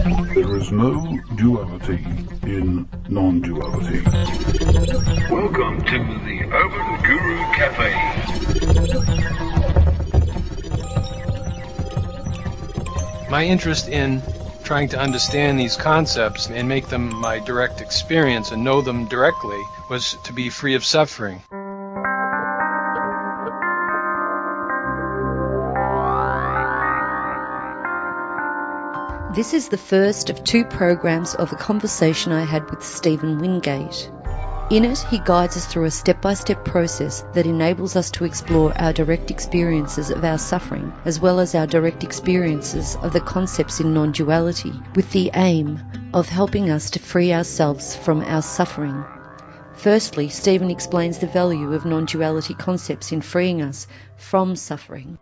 There is no duality in non-duality. Welcome to the Urban Guru Cafe. My interest in trying to understand these concepts and make them my direct experience and know them directly was to be free of suffering. This is the first of 2 programs of a conversation I had with Stephen Wingate. In it, he guides us through a step-by-step process that enables us to explore our direct experiences of our suffering, as well as our direct experiences of the concepts in non-duality, with the aim of helping us to free ourselves from our suffering. Firstly, Stephen explains the value of non-duality concepts in freeing us from suffering.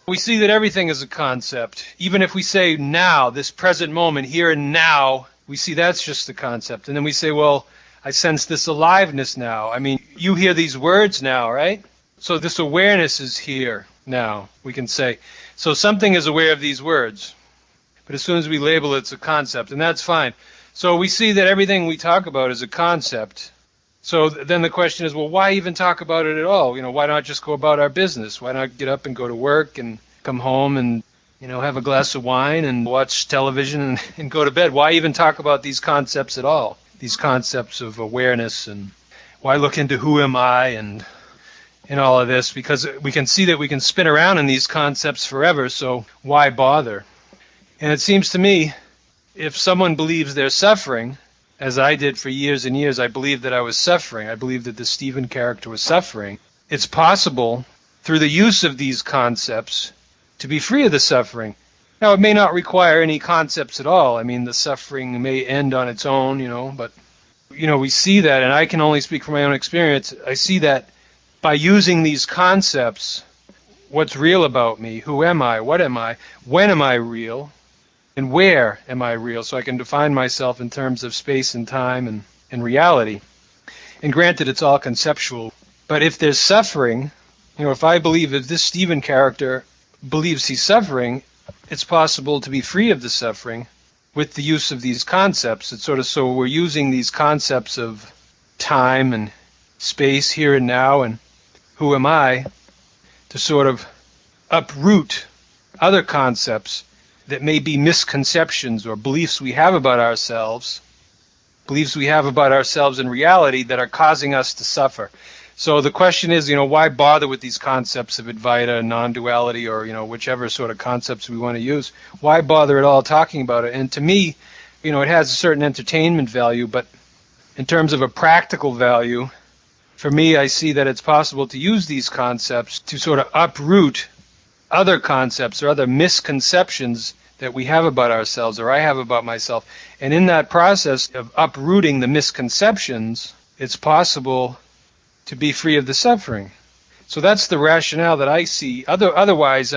We see that everything is a concept. Even if we say now, this present moment, here and now, we see that's just the concept. And then we say, well, I sense this aliveness now. I mean, you hear these words now, right? So this awareness is here now, we can say. So something is aware of these words. But as soon as we label it, it's a concept, and that's fine. So we see that everything we talk about is a concept. So then the question is, well, why even talk about it at all? Why not just go about our business? Why not get up and go to work and come home and, have a glass of wine and watch television and go to bed? Why even talk about these concepts at all? These concepts of awareness, and why look into who am I and all of this? Because we can see that we can spin around in these concepts forever, so why bother? And it seems to me, if someone believes they're suffering, as I did for years and years, I believed that I was suffering. I believed that the Stephen character was suffering. It's possible, through the use of these concepts, to be free of the suffering. Now, it may not require any concepts at all. I mean, the suffering may end on its own, but, we see that, and I can only speak from my own experience. I see that by using these concepts, what's real about me, who am I, what am I, when am I real, and where am I real, so I can define myself in terms of space and time and reality. And granted, it's all conceptual. But if there's suffering, if I believe that this Stephen character believes he's suffering, it's possible to be free of the suffering with the use of these concepts. It's sort of so we're using these concepts of time and space, here and now, and who am I, to sort of uproot other concepts that may be misconceptions or beliefs we have about ourselves in reality that are causing us to suffer. So the question is, why bother with these concepts of Advaita, non-duality, or, whichever sort of concepts we want to use? Why bother at all talking about it? And to me, it has a certain entertainment value, but in terms of a practical value, for me, I see that it's possible to use these concepts to sort of uproot other concepts or other misconceptions that we have about ourselves or I have about myself. And in that process of uprooting the misconceptions, it's possible to be free of the suffering. So that's the rationale that I see. Otherwise,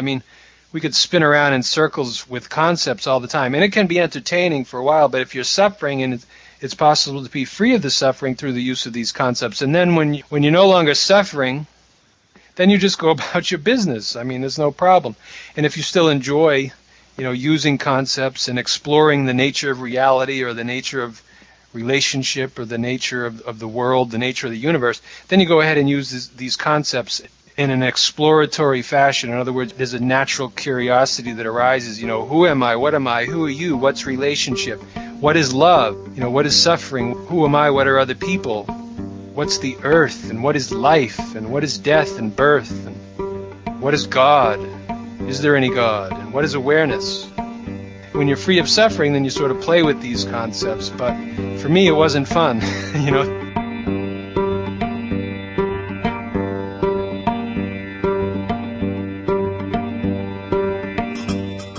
we could spin around in circles with concepts all the time. And it can be entertaining for a while, but if you're suffering, and it's possible to be free of the suffering through the use of these concepts. And then when you're no longer suffering, then you just go about your business. There's no problem. And if you still enjoy, using concepts and exploring the nature of reality or the nature of relationship or the nature of the world, the nature of the universe, then you go ahead and use these concepts in an exploratory fashion. In other words, there's a natural curiosity that arises. Who am I? What am I? Who are you? What's relationship? What is love? What is suffering? Who am I? What are other people? What's the earth, and what is life, and what is death and birth, and what is God? Is there any God? And what is awareness? When you're free of suffering, then you sort of play with these concepts, but for me it wasn't fun,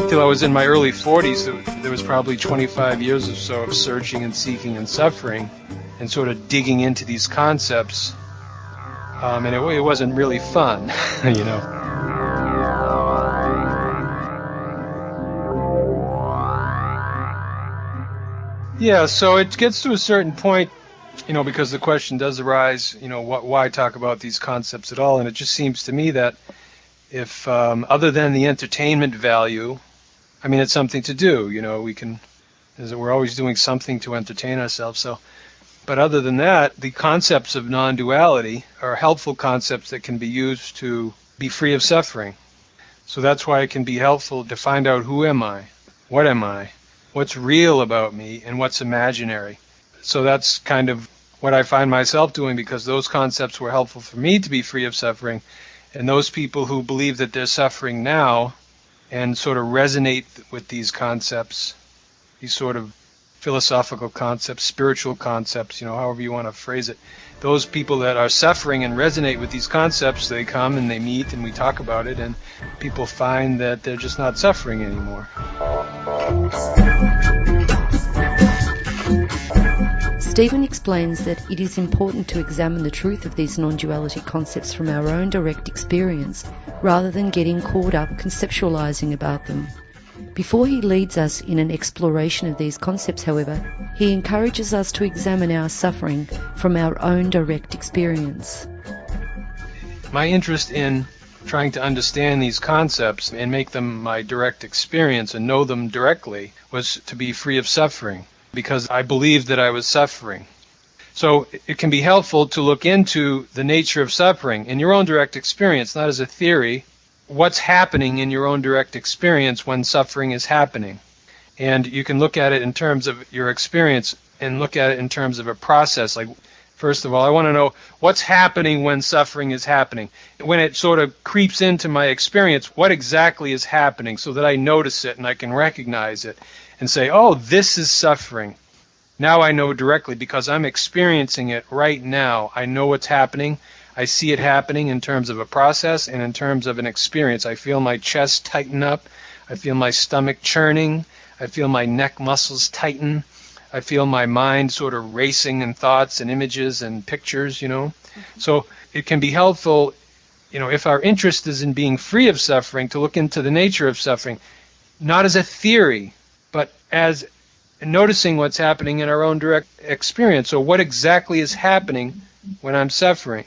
Till I was in my early 40s, there was probably 25 years or so of searching and seeking and suffering and sort of digging into these concepts, and it wasn't really fun, Yeah, so it gets to a certain point, because the question does arise, why talk about these concepts at all? And it just seems to me that if, other than the entertainment value, it's something to do. We can is that we're always doing something to entertain ourselves. So, but other than that, the concepts of non-duality are helpful concepts that can be used to be free of suffering. So that's why it can be helpful to find out who am I, what's real about me, and what's imaginary. So that's kind of what I find myself doing, because those concepts were helpful for me to be free of suffering. And those people who believe that they're suffering now and sort of resonate with these concepts, these sort of philosophical concepts, spiritual concepts, however you want to phrase it. Those people that are suffering and resonate with these concepts, they come and they meet and we talk about it, and people find that they're just not suffering anymore. Stephen explains that it is important to examine the truth of these non-duality concepts from our own direct experience, rather than getting caught up conceptualizing about them. Before he leads us in an exploration of these concepts, however, he encourages us to examine our suffering from our own direct experience. My interest in trying to understand these concepts and make them my direct experience and know them directly was to be free of suffering, because I believed that I was suffering. So it can be helpful to look into the nature of suffering in your own direct experience, not as a theory. What's happening in your own direct experience when suffering is happening. And you can look at it in terms of your experience and look at it in terms of a process. Like, first of all, I want to know what's happening when suffering is happening. When it sort of creeps into my experience, what exactly is happening, so that I notice it and I can recognize it and say, oh, this is suffering. Now I know directly because I'm experiencing it right now. I know what's happening. I see it happening in terms of a process and in terms of an experience. I feel my chest tighten up. I feel my stomach churning. I feel my neck muscles tighten. I feel my mind sort of racing in thoughts and images and pictures, So it can be helpful, if our interest is in being free of suffering, to look into the nature of suffering, not as a theory, but as noticing what's happening in our own direct experience. So what exactly is happening when I'm suffering?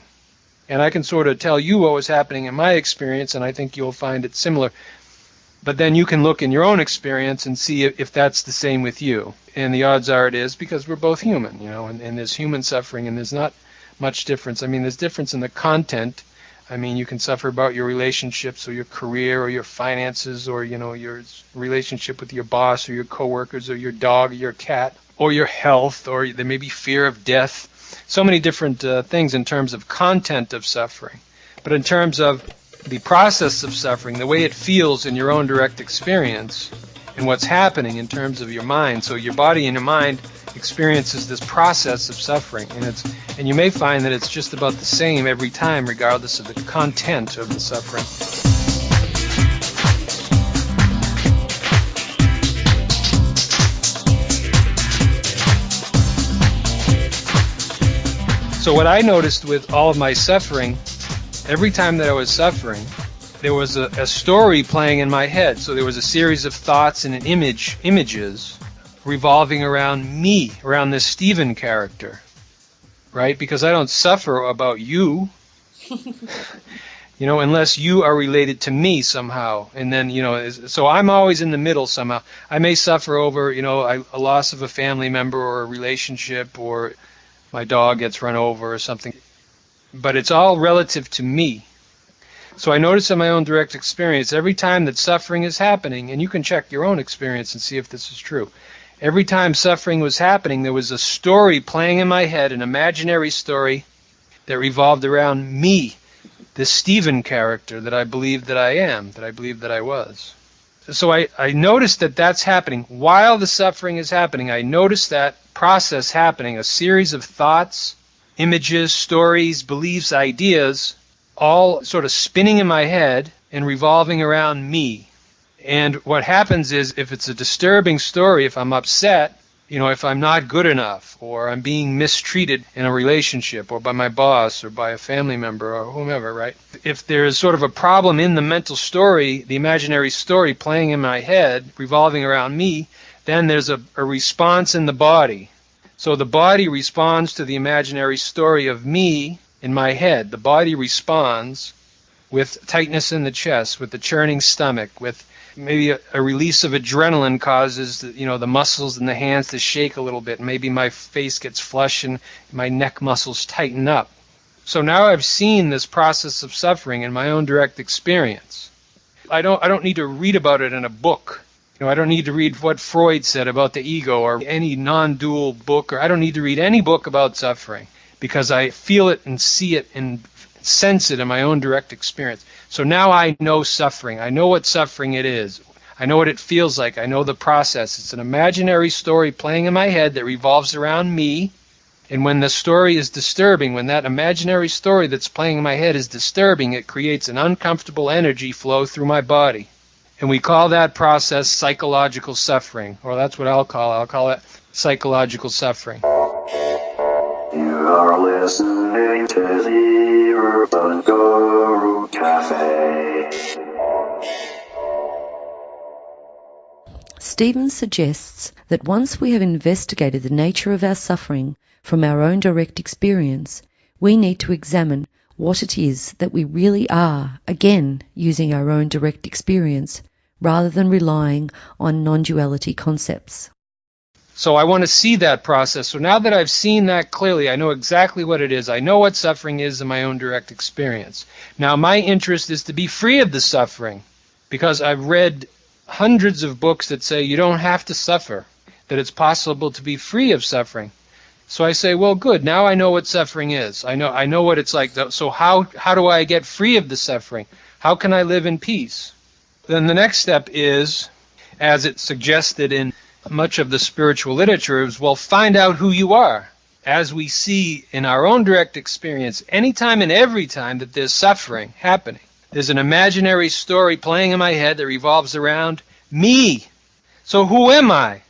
And I can sort of tell you what was happening in my experience, and I think you'll find it similar. But then you can look in your own experience and see if that's the same with you. And the odds are it is, because we're both human, and there's human suffering, and there's not much difference. I mean, there's difference in the content. I mean, you can suffer about your relationships or your career or your finances or, your relationship with your boss or your coworkers or your dog or your cat or your health, or there may be fear of death. So many different things in terms of content of suffering. But in terms of the process of suffering, the way it feels in your own direct experience and what's happening in terms of your mind. So your body and your mind experiences this process of suffering, and you may find that it's just about the same every time, regardless of the content of the suffering. So what I noticed with all of my suffering, every time that I was suffering, there was a story playing in my head. So there was a series of thoughts and images revolving around me, around this Stephen character, right? Because I don't suffer about you, unless you are related to me somehow. And then, so I'm always in the middle somehow. I may suffer over, a loss of a family member or a relationship, or my dog gets run over or something. But it's all relative to me. So I notice in my own direct experience, every time that suffering is happening, and you can check your own experience and see if this is true. Every time suffering was happening, there was a story playing in my head, an imaginary story that revolved around me, this Stephen character that I believed that I am, that I believed that I was. So I noticed that that's happening. While the suffering is happening, I noticed that process happening, a series of thoughts, images, stories, beliefs, ideas, all sort of spinning in my head and revolving around me. And what happens is, if it's a disturbing story, if I'm upset, if I'm not good enough, or I'm being mistreated in a relationship, or by my boss, or by a family member, or whomever, right? If there's sort of a problem in the mental story, the imaginary story playing in my head, revolving around me, then there's a response in the body. So the body responds to the imaginary story of me in my head. The body responds with tightness in the chest, with the churning stomach, with maybe a release of adrenaline causes the muscles in the hands to shake a little bit. Maybe my face gets flush and my neck muscles tighten up. So now I've seen this process of suffering in my own direct experience. I don't need to read about it in a book. I don't need to read what Freud said about the ego or any non-dual book, or I don't need to read any book about suffering, because I feel it and see it and sense it in my own direct experience. So now I know suffering. I know what suffering it is. I know what it feels like. I know the process. It's an imaginary story playing in my head that revolves around me. And when the story is disturbing, when that imaginary story that's playing in my head is disturbing, it creates an uncomfortable energy flow through my body. And we call that process psychological suffering, or that's what I'll call it psychological suffering. You are listening to the Urban Guru Cafe. Stephen suggests that once we have investigated the nature of our suffering from our own direct experience, we need to examine what it is that we really are, again using our own direct experience, rather than relying on non-duality concepts. So I want to see that process. So now that I've seen that clearly, I know exactly what it is. I know what suffering is in my own direct experience. Now my interest is to be free of the suffering, because I've read hundreds of books that say you don't have to suffer, that it's possible to be free of suffering. So I say, well, good, now I know what suffering is. I know what it's like. So how do I get free of the suffering? How can I live in peace? Then the next step is, as it's suggested in much of the spiritual literature, is, well, find out who you are. As we see in our own direct experience, anytime and every time that there's suffering happening, there's an imaginary story playing in my head that revolves around me. So who am I?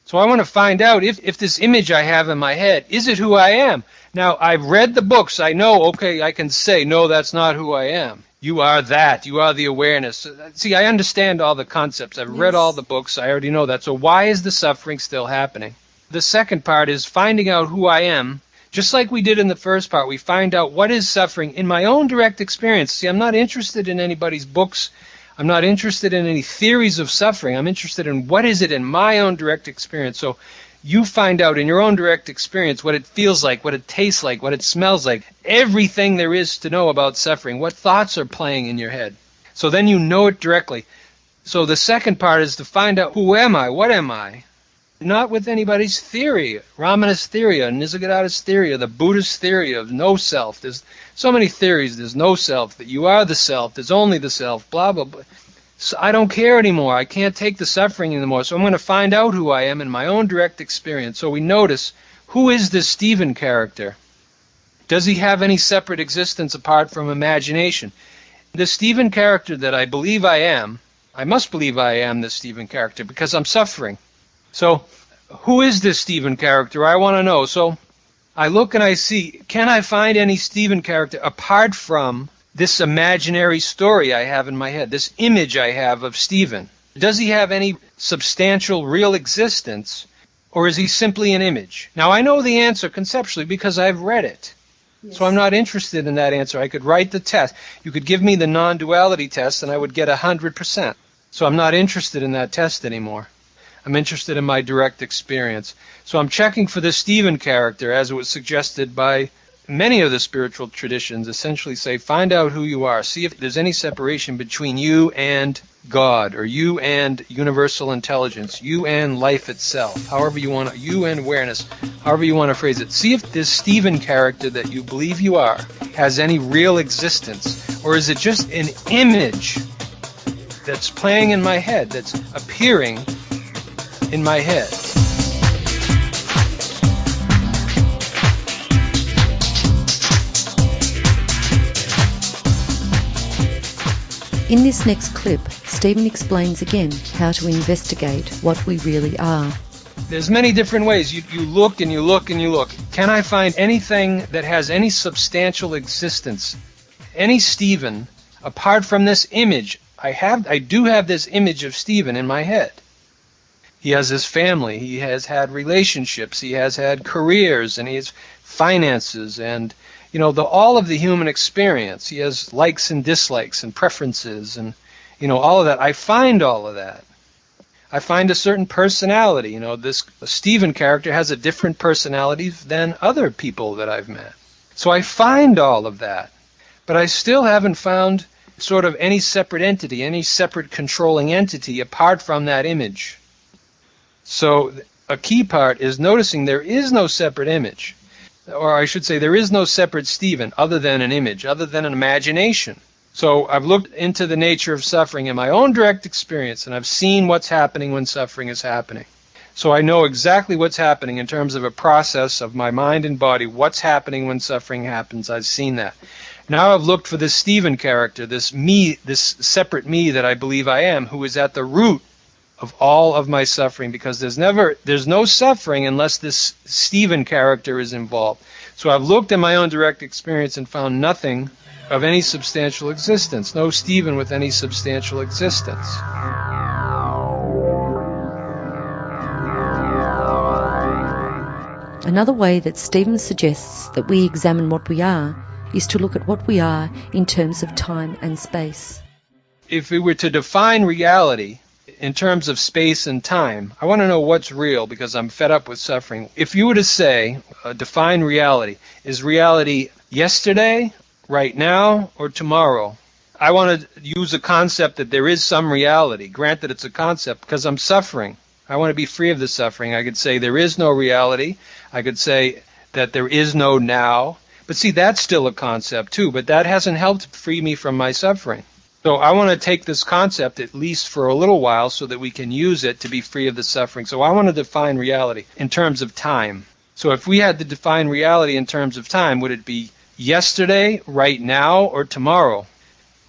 So I want to find out if this image I have in my head, is it who I am? Now, I've read the books. I know, okay, I can say, no, that's not who I am. You are that. You are the awareness. See, I understand all the concepts. I've read all the books. I already know that. So why is the suffering still happening? The second part is finding out who I am. Just like we did in the first part, we find out what is suffering in my own direct experience. See, I'm not interested in anybody's books. I'm not interested in any theories of suffering. I'm interested in what is it in my own direct experience. So you find out in your own direct experience what it feels like, what it tastes like, what it smells like, everything there is to know about suffering, what thoughts are playing in your head. So then you know it directly. So the second part is to find out, who am I? What am I? Not with anybody's theory, Ramana's theory, or Nisargadatta's theory, or the Buddhist theory of no self. There's so many theories. There's no self, that you are the self, there's only the self, blah, blah, blah. So I don't care anymore. I can't take the suffering anymore. So I'm going to find out who I am in my own direct experience. So we notice, who is this Stephen character? Does he have any separate existence apart from imagination? The Stephen character that I believe I am, I must believe I am this Stephen character because I'm suffering. So who is this Stephen character? I want to know. So I look and I see, can I find any Stephen character apart from this imaginary story I have in my head, this image I have of Stephen? Does he have any substantial real existence, or is he simply an image? Now, I know the answer conceptually because I've read it. Yes. So I'm not interested in that answer. I could write the test. You could give me the non-duality test and I would get 100%. So I'm not interested in that test anymore. I'm interested in my direct experience. So I'm checking for the Stephen character, as it was suggested by many of the spiritual traditions. Essentially say, find out who you are. See if there's any separation between you and God, or you and universal intelligence, you and life itself, however you want to, you and awareness, however you want to phrase it. See if this Stephen character that you believe you are has any real existence, or is it just an image that's playing in my head, that's appearing in my head. In this next clip, Stephen explains again how to investigate what we really are. There's many different ways. You look and you look and you look. Can I find anything that has any substantial existence? Any Stephen, apart from this image? I do have this image of Stephen in my head. He has his family, he has had relationships, he has had careers, and he has finances, and all of the human experience. He has likes and dislikes and preferences, and all of that. I find all of that. I find a certain personality. This Stephen character has a different personality than other people that I've met. So I find all of that. But I still haven't found sort of any separate entity, any separate controlling entity apart from that image. So a key part is noticing there is no separate image. Or I should say there is no separate Stephen other than an image, other than an imagination. So I've looked into the nature of suffering in my own direct experience, and I've seen what's happening when suffering is happening. So I know exactly what's happening in terms of a process of my mind and body, what's happening when suffering happens. I've seen that. Now I've looked for this Stephen character, this me, this separate me that I believe I am, who is at the root of all of my suffering, because there's no suffering unless this Stephen character is involved. So I've looked at my own direct experience and found nothing of any substantial existence, no Stephen with any substantial existence. Another way that Stephen suggests that we examine what we are is to look at what we are in terms of time and space. If we were to define reality in terms of space and time, I want to know what's real because I'm fed up with suffering. If you were to say, define reality, is reality yesterday, right now, or tomorrow? I want to use a concept that there is some reality. Granted, it's a concept because I'm suffering. I want to be free of the suffering. I could say there is no reality. I could say that there is no now. But see, that's still a concept too, but that hasn't helped free me from my suffering. So I want to take this concept at least for a little while so that we can use it to be free of the suffering. So I want to define reality in terms of time. So if we had to define reality in terms of time, would it be yesterday, right now, or tomorrow?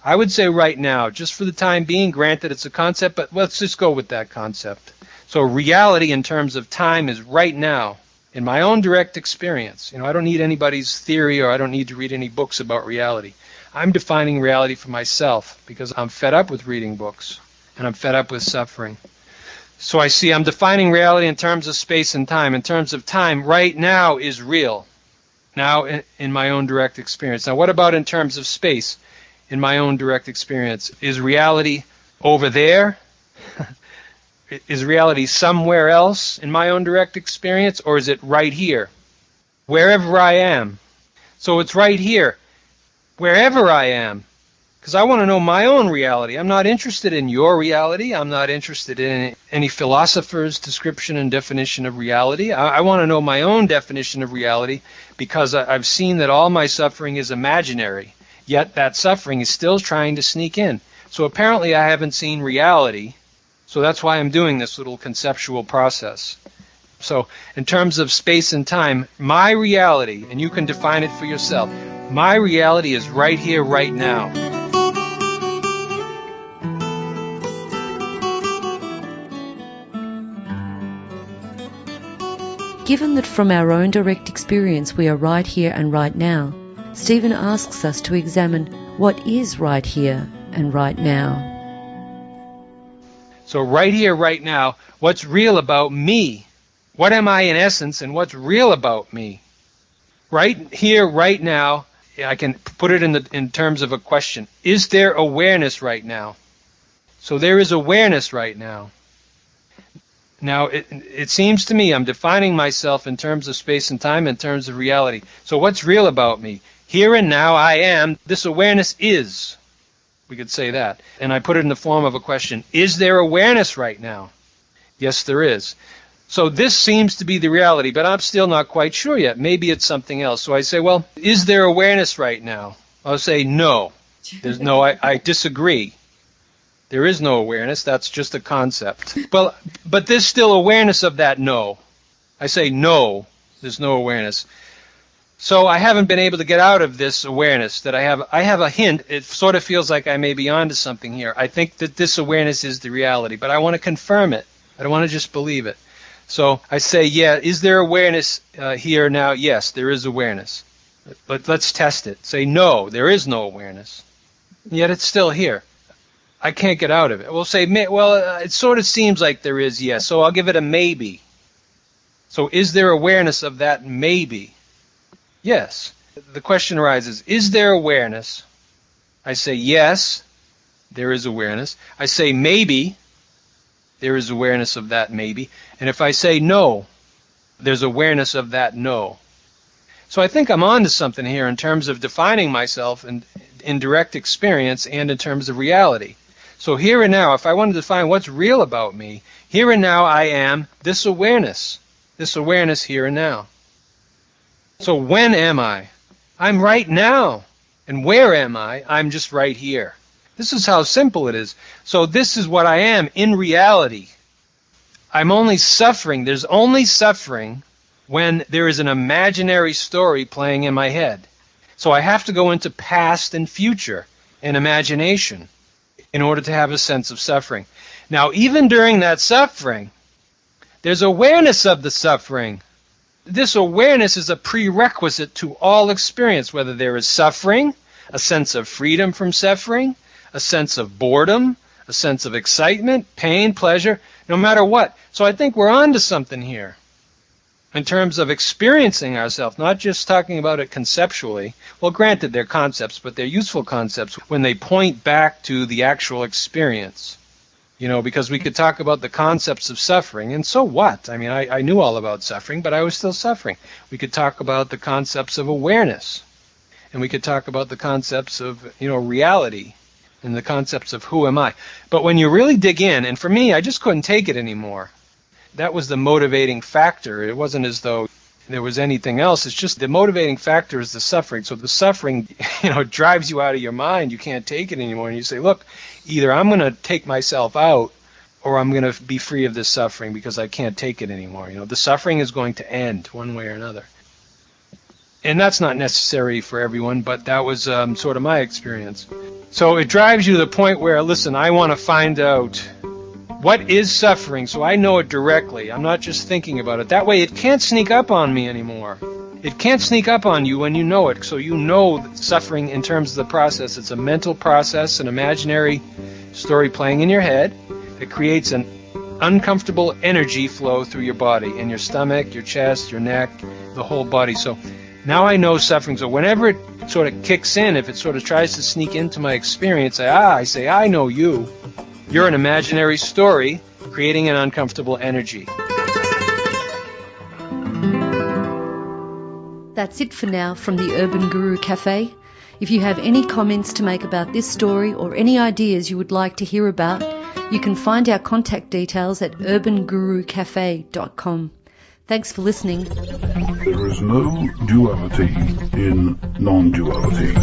I would say right now, just for the time being. Granted, it's a concept, but let's just go with that concept. So reality in terms of time is right now, in my own direct experience. I don't need anybody's theory, or I don't need to read any books about reality. I'm defining reality for myself because I'm fed up with reading books, and I'm fed up with suffering. So I see I'm defining reality in terms of space and time. In terms of time, right now is real. Now in my own direct experience. Now what about in terms of space? In my own direct experience, is reality over there? Is reality somewhere else in my own direct experience, or is it right here? Wherever I am. So it's right here, wherever I am, because I want to know my own reality. I'm not interested in your reality. I'm not interested in any philosopher's description and definition of reality. I want to know my own definition of reality because I've seen that all my suffering is imaginary, yet that suffering is still trying to sneak in. So apparently I haven't seen reality, so that's why I'm doing this little conceptual process. So in terms of space and time, my reality, and you can define it for yourself, my reality is right here, right now. Given that from our own direct experience we are right here and right now, Stephen asks us to examine what is right here and right now. So right here, right now, what's real about me? What am I in essence, and what's real about me? Right here, right now, I can put it in terms of a question. Is there awareness right now? So there is awareness right now. Now, it seems to me I'm defining myself in terms of space and time, in terms of reality. So what's real about me? Here and now I am. This awareness is. We could say that. And I put it in the form of a question. Is there awareness right now? Yes, there is. So this seems to be the reality, but I'm still not quite sure yet. Maybe it's something else. So I say, well, is there awareness right now? I'll say no. There's no. I disagree. There is no awareness. That's just a concept. Well, but there's still awareness of that no. I say no. There's no awareness. So I haven't been able to get out of this awareness that I have. I have a hint. It sort of feels like I may be onto something here. I think that this awareness is the reality, but I want to confirm it. I don't want to just believe it. So I say, yeah, is there awareness here now? Yes, there is awareness. But let's test it. Say, no, there is no awareness. Yet it's still here. I can't get out of it. We'll say, well, it sort of seems like there is, yes. So I'll give it a maybe. So is there awareness of that maybe? Yes. The question arises, is there awareness? I say yes. there is awareness. I say maybe, there is awareness of that maybe. And if I say no, there's awareness of that no. So I think I'm on to something here in terms of defining myself in direct experience and in terms of reality. So here and now, if I want to define what's real about me, here and now I am this awareness here and now. So when am I? I'm right now. And where am I? I'm just right here. This is how simple it is. So this is what I am in reality. I'm only suffering. There's only suffering when there is an imaginary story playing in my head. So I have to go into past and future and imagination in order to have a sense of suffering. Now, even during that suffering, there's awareness of the suffering. This awareness is a prerequisite to all experience, whether there is suffering, a sense of freedom from suffering, a sense of boredom, a sense of excitement, pain, pleasure, no matter what. So I think we're on to something here in terms of experiencing ourselves, not just talking about it conceptually. Well, granted, they're concepts, but they're useful concepts when they point back to the actual experience. Because we could talk about the concepts of suffering, and so what? I mean, I knew all about suffering, but I was still suffering. We could talk about the concepts of awareness, and we could talk about the concepts of, reality, and the concepts of who am I. But when you really dig in, and for me, I just couldn't take it anymore. That was the motivating factor. It wasn't as though there was anything else. It's just the motivating factor is the suffering. So the suffering, drives you out of your mind. You can't take it anymore. And you say, look, either I'm going to take myself out or I'm going to be free of this suffering because I can't take it anymore. The suffering is going to end one way or another. And that's not necessary for everyone, but that was sort of my experience. So it drives you to the point where, listen, I want to find out what is suffering so I know it directly. I'm not just thinking about it. That way it can't sneak up on me anymore. It can't sneak up on you when you know it. So you know suffering in terms of the process. It's a mental process, an imaginary story playing in your head that creates an uncomfortable energy flow through your body, in your stomach, your chest, your neck, the whole body. So now I know suffering. So whenever it sort of kicks in, if it sort of tries to sneak into my experience, I say, I know you. You're an imaginary story creating an uncomfortable energy. That's it for now from the Urban Guru Cafe. If you have any comments to make about this story or any ideas you would like to hear about, you can find our contact details at urbangurucafe.com. Thanks for listening. There is no duality in non-duality.